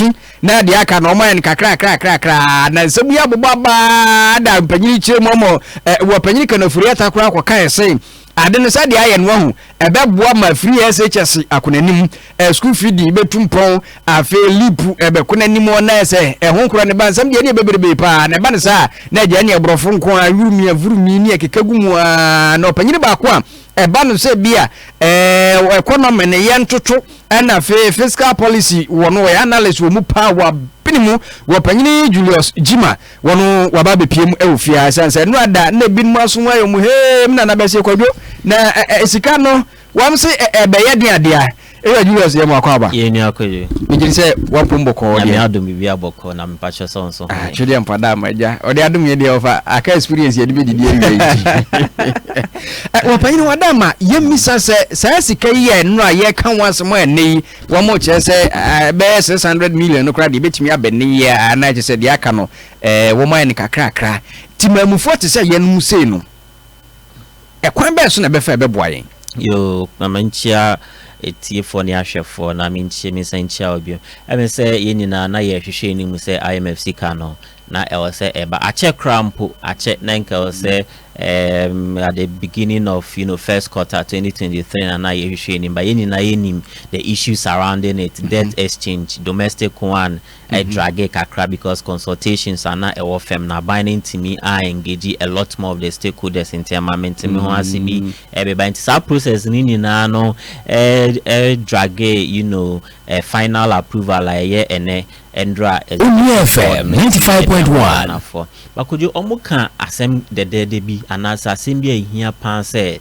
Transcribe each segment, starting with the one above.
su na de aka no man kakra na nsamu ya bobaba da mpanyini chire momo wo panyini kana furi atakura akoka ese ade no sa de aye no hu ebeboa ma free SHS akonanim school fee di betumpon afa lipu ebekonanim ona ese ehonkura ne bansam de ne beberebe pa na ba ne sa na gya ne ebrofo nko awurumi avurumi ni ekekagumu na opanyini ba ko a eba no se bia economy ne yentoto na fiscal policy wono ya analyst wo mu pa wa binimu wo panyini Julius Jima wono waba bepiem ewofia sanse no ada na binimu aso wa yo mu he na na bese kwadwo na esika no wam se ebeye de adea Julius ye mwakwa ba ye ni akoje ngiri se wampombo ko ya adum bi aboko na mpacho sonso chudi ampada maja odi adum ye de ofa aka experience ye de bi didi wo panyini wadama ye misa se sika ye no aye kan wansemo ene wo mo che se be 600 million no kra de betimi abene ye ana che se de aka no wo man ni kakra timamufo te se ye no musei no ekwan be so na be fa be boa yen yo mamanchia etifo ni ahwefo na minchie misanchia obio eme se yenina na ye hwehwe ni mu se IMF sika no na say eba ache crampo ache nanka say at the beginning of first quarter 2023 and na ye hwehwe ni ba yenina yenim the issues surrounding it debt exchange domestic one drag kakra because consultations are not a fem na binding to me I engage a lot more of the stakeholders in terms of me ho asibi by this process ni na no drag final approval like ene endra FM 95.1 for bakojo omuka asem de bi anasa asem bi ehia pan say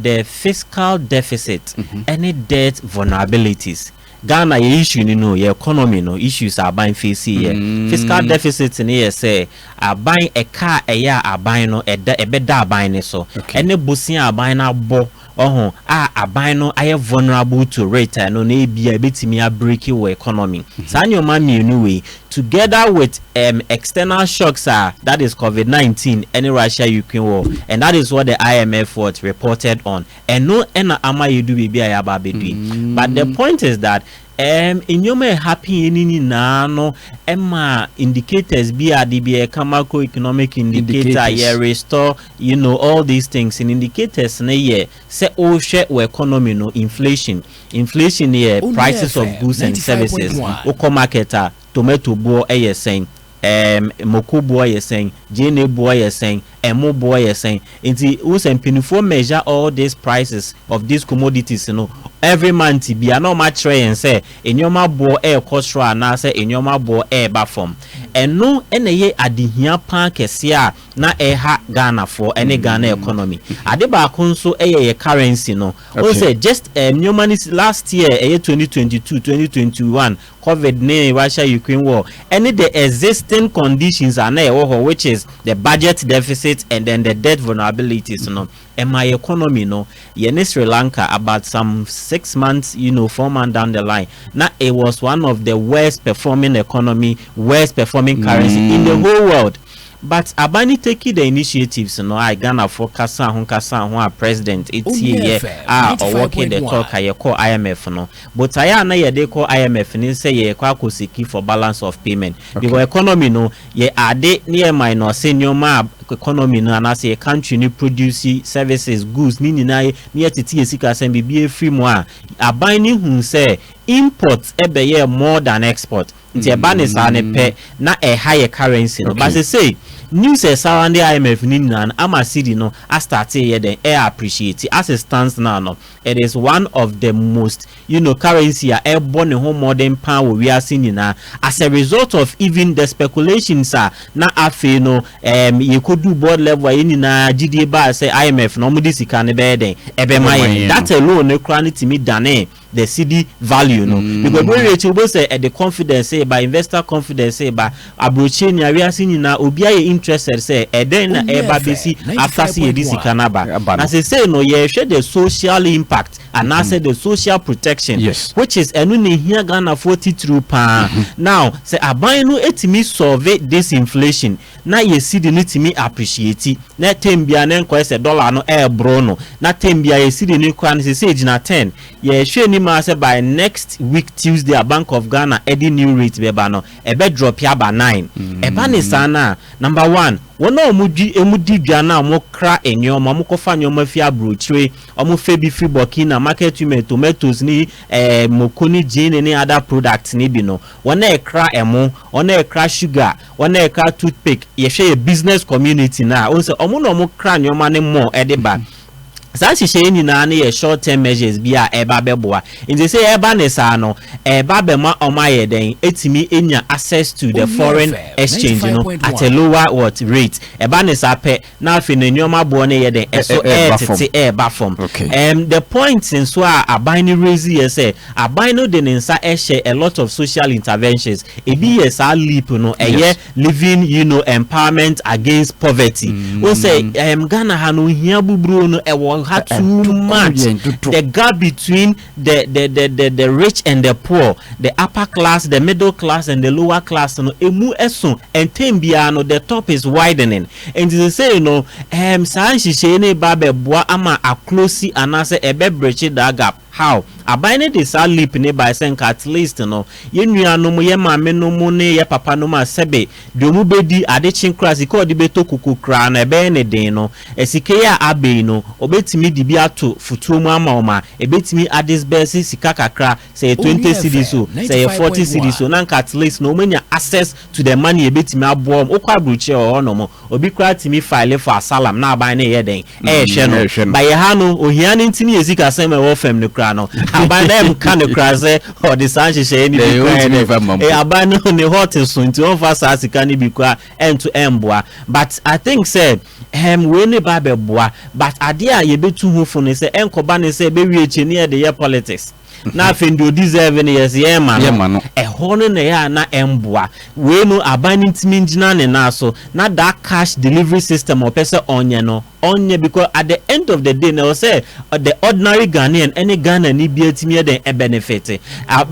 the fiscal deficit any debt vulnerabilities Ghana ye issue your economy issues are buying face here. Fiscal deficit ni say are buying a car a year are buying no a beda buying so any bussing are buying a bo a buying no I have vulnerable to rate no be a bit me a breaky economy. Sanyo mami anyway together with external shocks that is COVID-19 any Russia-Ukraine war and that is what the IMF reported on and no ama you do be doing. But the point is that in your happy in no Emma indicators be a macroeconomic indicator restore all these things in indicators na ye say share economy inflation here prices of goods and services marketer tomato boy saying Moko boy is saying, Jane boy is saying, Emo boy is saying, inti usen pinifo measure all these prices of these commodities, every month be no match and say, in your bo air costra and say in your bo air bafom. And no ye adihia pan kesia na ha Ghana for any Ghana economy. Adeba konso ye currency say just new money last year 2022-2021 COVID-19 Russia-Ukraine war any the existing conditions are now which is the budget deficit and then the debt vulnerabilities and my economy in Sri Lanka about some 6 months 4 months down the line now it was one of the worst performing economy worst performing currency in the whole world. But Abani taking the initiatives, I Ghana for Kasa Hunkasa president, it's here, or working the talk, I call IMF, but I na ye they call IMF and say ye kwakosiki for balance of payment. Because economy ye are they near minor senior map economy and I say a country new produce services, goods, nini na near to TSC and be free more. Abani who say imports every year more than export. The banis are pay na a higher currency. But they say news around the IMF and Ama City I started here then air appreciate as it stands now. It is one of the most currency airborne home modern power we are seeing now as a result of even the speculations na afe you could do board level in GDA bar say IMF no mo this can be then that alone no credit to me than the CD value because we will say the confidence say by investor confidence say by abroche ni we are seeing na obi are interested say then bc after see this canaba as I say you share the social impact and I say the social protection which is enu here Ghana 40 through pa now say aban no etimi solve this inflation na ye see the need me appreciate na tembia na nko say dollar no bro no na tembia ye see the new kwan say na 10 ye hwe ni ma say by next week Tuesday a Bank of Ghana edit new rate beba no ebe drop ya ba 9 eba ne sana number 1 wona omudi dwa na mo kra enyoma mo kofa nyoma fi abrochire omo fe bi free Burkina market women tomatoes ni mokoni gin ni other products ni bi no wona ekra emo wona ekra sugar wona ekra toothpick ye hwe business community na o se omo no mo kra nyoma ne mo edeba Sansi sheni na ne short term measures bi a eba beboa nti say eba ne sa no eba be ma omaye den etimi enya access to the foreign exchange no at a lower rate eba ne sa pe na afi ne nyoma bo ne ye den eso eba form the point in so a aban ni raise here say aban no de nsa share a lot of social interventions ebi yes a leap no living empowerment against poverty we say Ghana ha no hia buburu no had too much. The gap between the rich and the poor, the upper class, the middle class, and the lower class, emu esun and tembiano, the top is widening. And they say, Sanshi Shene Babe Boa Ama a closely and answer a breach that gap. How? Abine de sa leap ne by saying at least ye nua no mo ye maame no mo ne ye papa no ma sebe de mu bedi ade chinkras ko de beto kukukra na be ne den no esike ya abe no obetimi di bi ato futuo mu ama oma ebetimi ades besi sika kakra say 20 cedis so say 40 cedis so na at least no manya access to the money ebetimi abom okwa bruche o no mo obi kra timi file for asylum na abine ye den hwe no by ye ha no ohia ne ntini esika sem e wo fam ne kra no abandon kind of crazy or the Sanshi shade abandon the hottest soon to offer Sasikani Bikwa end to end boa. But I think said we ne babe boa, but idea ye be too phone say enkobane say be we near the year politics. Na fendo deserve years ye man e hono na ya na emboa we no abandon timingina ne na so na that cash delivery system or person onye because at the end of the day now say the ordinary Ghanaian any Ghana ni bi atimi den e benefit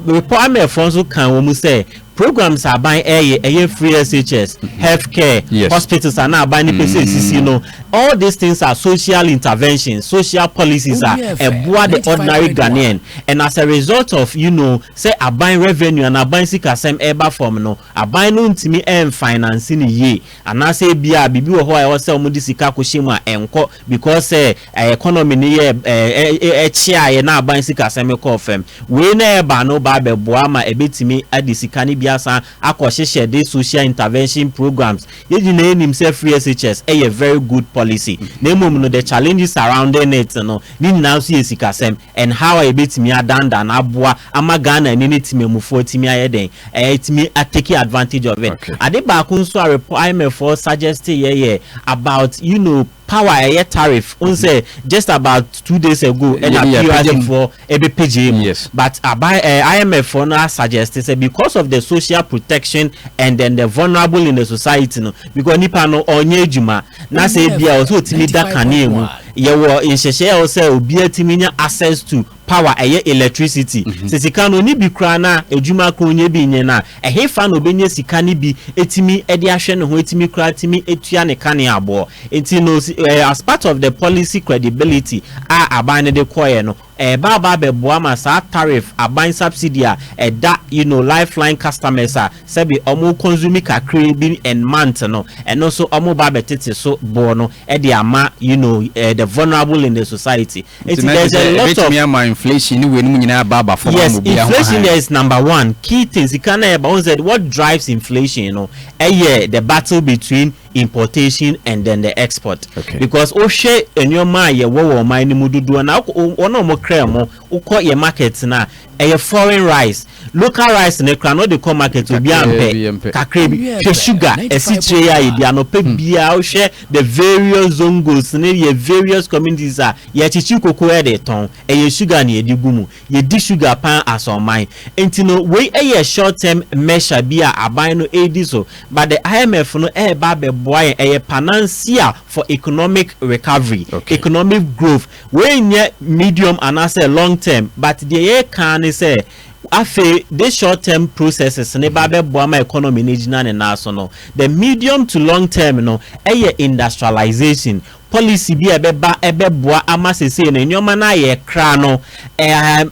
report me fonso kan wo mu say programs are buying a free SHS, healthcare, hospitals are now buying PCC. All these things are social interventions, social policies are the ordinary Ghanaian. And as a result of, say, a buying revenue and a buying sikasem eba form, a buying to me and financing ye. And I say, Bibi, or I also mudisika kushima enko because economy near a chair and now buying sikasem coffin. We never no babe boama a bit to me at the sikani share these social intervention programs. Ye name himself free SHS a very good policy. Name the challenges surrounding it ni now see sikasem and how I bit me done than abua amagana and it me mu 40 me ayeden it me take advantage of it. Ade ba kun so IMF for suggested about power tariff say just about 2 days ago and appeared for every PGM. But IMF for now suggested say because of the social protection and then the vulnerable in the society because nipa no onye juma na say bia also timi da kanemu ye wo inhyehyɛ also obi atimi access to power electricity sika no ni bi kra na ejuma kro nye bi nye na fa no benye sika ni bi etimi ede ahwe ne ho etimi kra etimi etua ne kane abo enti no as part of the policy credibility aban de koye no baba be boama sa tariff aban subsidy that lifeline customers sebi omo consume kakre bi and month no and also omo baba tete so bo no de ama the vulnerable in the society. There's a lot of inflation inflation there is number one key things you can said what drives inflation the battle between importation and then the export because share in your mind wo mind mududu na ono mo kremo ukọ your market na foreign rice local rice ne kra no dey come market obi ampe kakra bi sugar esitre ya bia no pe bia share the various zongos ne various communities ye chichi koko e dey ton sugar na edi gumu ye di sugar pan asoman entino we short term measure bia aban no edi so but the IMF no ba be boy financier for economic recovery economic growth we nye medium and as a long term but the can say afe the short term processes ne ba be boama economy ne gina ne na so no the medium to long term no industrialization policy bi ebeboa ama sese na nyoma na ye kra no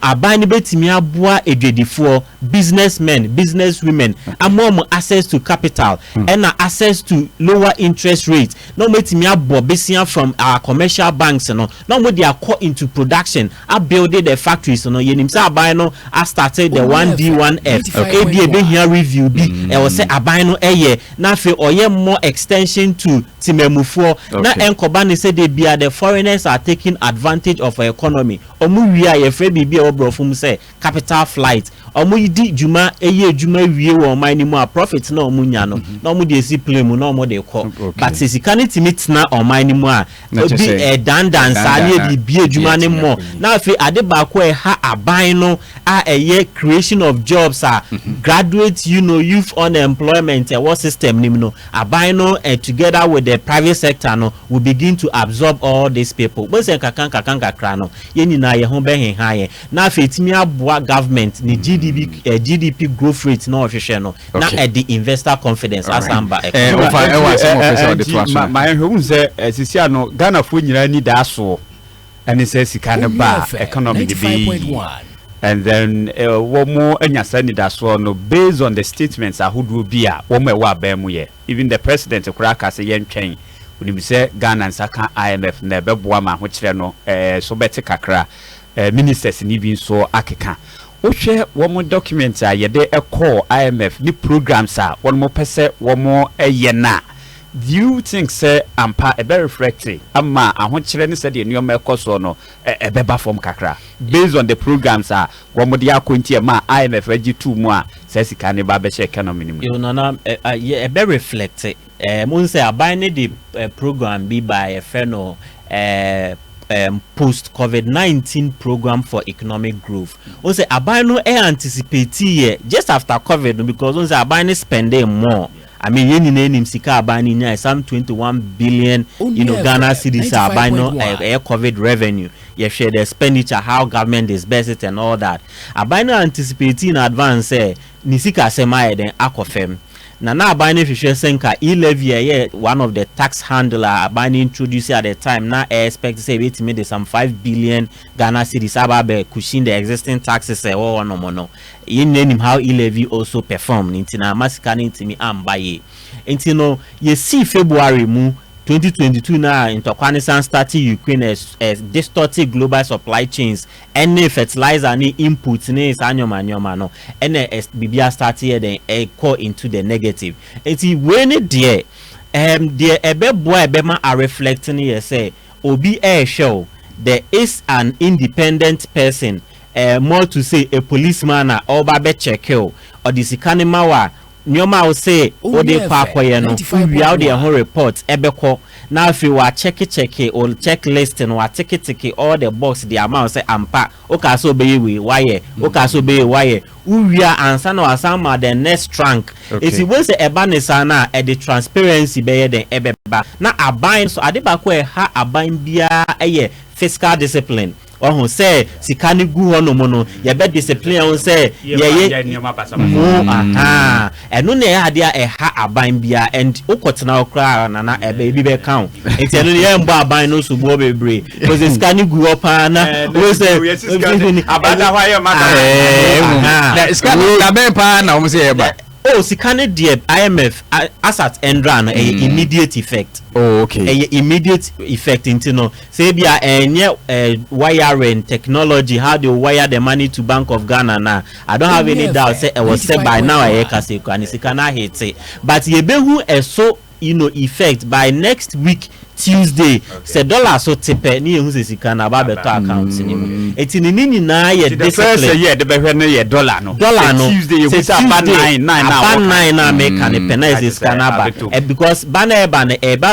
aban betimi aboa edwedifo businessmen businesswomen amom access to capital and access to lower interest rates no betimi abo besia from our commercial banks no mo dey call into production building the factories no yenim say aban no started the 1D1F ebe here review bi we say aban no na fe oye more extension to timemufo na enkoba ne say they be the foreigners are taking advantage of our economy omu wi aye fe bibi e obrofum say capital flight omu di juma juma wie wo man ni mu a profit na omu nya no na omu dey si play mu na omu dey call but sisika timit na oman ni mu a obi dandan sa na bibi juma ne mo na fe ade ba ko ha aban no a creation of jobs graduate youth unemployment what system ni no aban no together with the private sector no will begin to absorb all these people but say kakan kakra no ye nyina ye ho be hen na fe timi aboa government ni GDP growth rate no ohwehwe no na the investor confidence asamba my home say sisia no Ghana fo nyina ni da so and it says kind ba economy be and then one more anyasa ni da so no based on the statements ahodo bia wo me wa ba mu ye even the president kuraka say yen twen we say Ghana nsaka IMF na beboa ma ho kire no so beti kakra ministers ni bi so akeka wo hwe wo mo document a ye de call IMF ni programs a wo mo pese wo mo na do you think say ampa e be reflecting ama ahokyere ne say de nneoma ekoso no e beba form kakra based on the programs a wo mo de akonti ma IMF agi tu mu a say sika ne ba be che economy ni mu you know na e be reflect mun say aban ne the program be by a feno post COVID-19 program for economic growth. On say aban no anticipate here just after COVID because on say aban spending more. I mean, yen in sika abani nya some 21 billion, Ghana cedis abano COVID revenue. You share the expenditure, how government disburses it and all that. Abano anticipating in advance, nisika sema then akofem. Na abani fisher senka e-levy one of the tax handler abani introduced at the time na expect to say it made some 5 billion Ghana cedis ababe cushion the existing taxes or no. In name how e-levy also performed into na masika into me ambaye. Into no ye see February mu 2022 na Interquanisan started Ukraine as distorted global supply chains any fertilizer any inputs ni anyoma no any bibia started then call into the negative. Enti when there there ebe boy ebe ma are reflecting here say obi show there is an independent person more to say a policeman or babe check or the sikanima wa nyoma will say o de kwakoye no we out there whole report ebeko na if you are check or checklist and wa tick all the box the amount say ampa o ka so be we why o ka so be why we are answer no asama the next trunk if you was ebanisa na the transparency be den ebeba na aban so adeba ko ha aban bia fiscal discipline oh say sikani gu hono mono ye be discipline on say ye eno na ya dia ha aban bia and ukotena okra na na ebe bi be count enti eno ye mbo aban no subo bebre because sikani gu opa na we say abada hwa ye maka na sikani na be pa na o say ye ba oh sikani die IMF asset endran immediate effect. Oh, okay. Immediate effect into no say bia wiring technology how they wire the money to Bank of Ghana na I don't have any doubt say it was said by now kase kwani sikana hit but ye be who so effect by next week Tuesday say dollar so tepe ni ehun se sikana ba beto account ni etini ni na ye discipline say ye de be hwe no ye dollar no Tuesday you say about 9 na make an penalize sikana ba because ban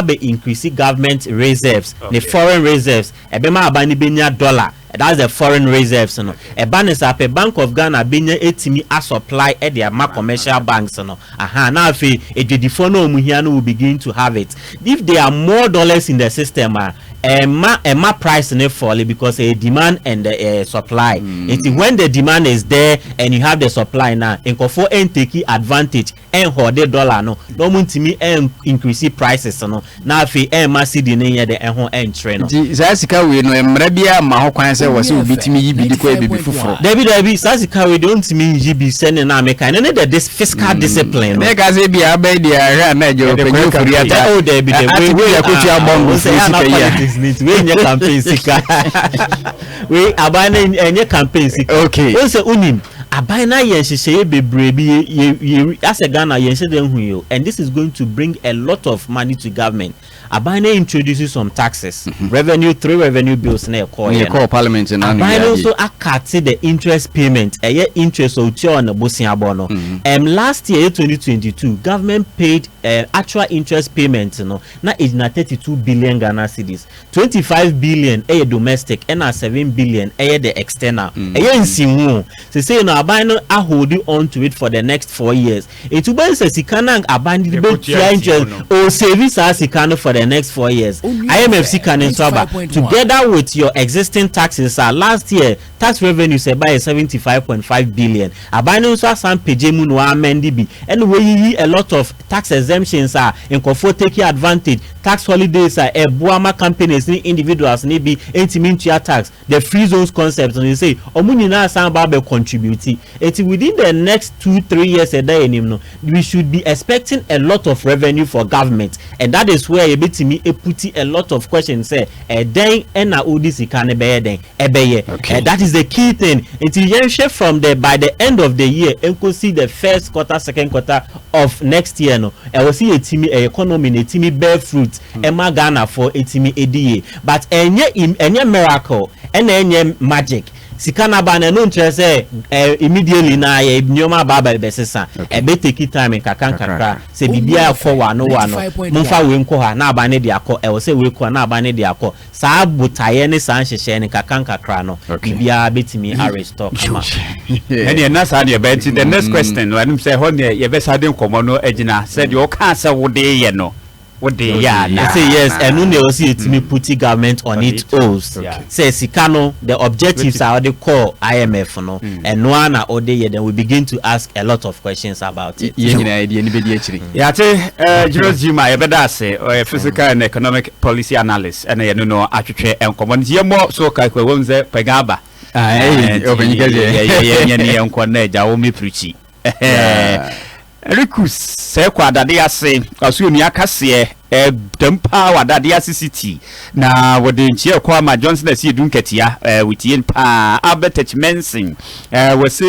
be increase government reserves the foreign reserves be ma ba ni benya dollar that's the foreign reserves no e ban say Bank of Ghana benya etimi a supply e their commercial banks no na afi edwedifo no omuhia no will begin to have it if there are more dollars in the system Emma price ne fall because a demand and supply. When the demand is there and you have the supply now, for take advantage and hold the dollar no want to me increase prices no now if Emma see the name the and train. Sasika we no emrabia ma ho kwan se wose obitimi yibi di ko ebibi fufuro. David Sasika we don't mean yibi send na make and this fiscal discipline. Make us be abai dia na jo penyo furiata. Oh David we yakuti abongo politics need we nye campaign sika. We abana enye campaign sika. Okay. We say unim abana yen hihye bebre bi as a Ghana yen hye den hu yo, and this is going to bring a lot of money to government. Abana introduces some taxes, revenue bills na call parliament na Abana also akati the interest payment, interest o ti on bosia no. Last year 2022 government paid actual interest payments no na is na 32 billion Ghana cedis, 25 billion domestic and 7 billion the external. Nsimu say no Abana are holding on to it for the next 4 years. It will be sikana abandi interest or service as sikana for the next 4 years. IMF sikana swaba together with your existing taxes last year tax revenue say by 75.5 billion. Abana so some pejemu no amendi bi and we a lot of tax exemptions in take advantage. Tax holidays buama companies ni individuals ni bi entimintua tax, the free zones concept, and you say omuni na samba be contributing it within the next 2-3 years a day we should be expecting a lot of revenue for government, and that is where a bit me put a lot of questions say then na odisi can be then that is the key thing until from the by the end of the year and could see the first quarter second quarter of next year no I will see a team economy a team bear fruit Emma Ghana for a team ADA, but any miracle and any magic sikana bana no interest immediately na ye nyoma baba besesa e be take time kakra se bibia for wano momfa we nko ha na abane de akọ e wo se we ko na abane de akọ saa butaye ne san hyehye ne kakra no bibia betimi restore kama and na sa de be the next question no anim say ho ne ye be sa de nkomo no agina said you can say wo de ye no. Say yes, and when they also put government on its oath. Say Sikano, the objectives are the core IMF, no, and one or day then we begin to ask a lot of questions about it. Jima, I better say, or a physical and economic policy analyst, and I know actually and common more so Kakwonze Pegaba. Rikus se kwa dade ase asu oni akase dempa wa dade ase city na wode nchie kwa ma Johnson ase dunketia with yen pa Albert Mensin we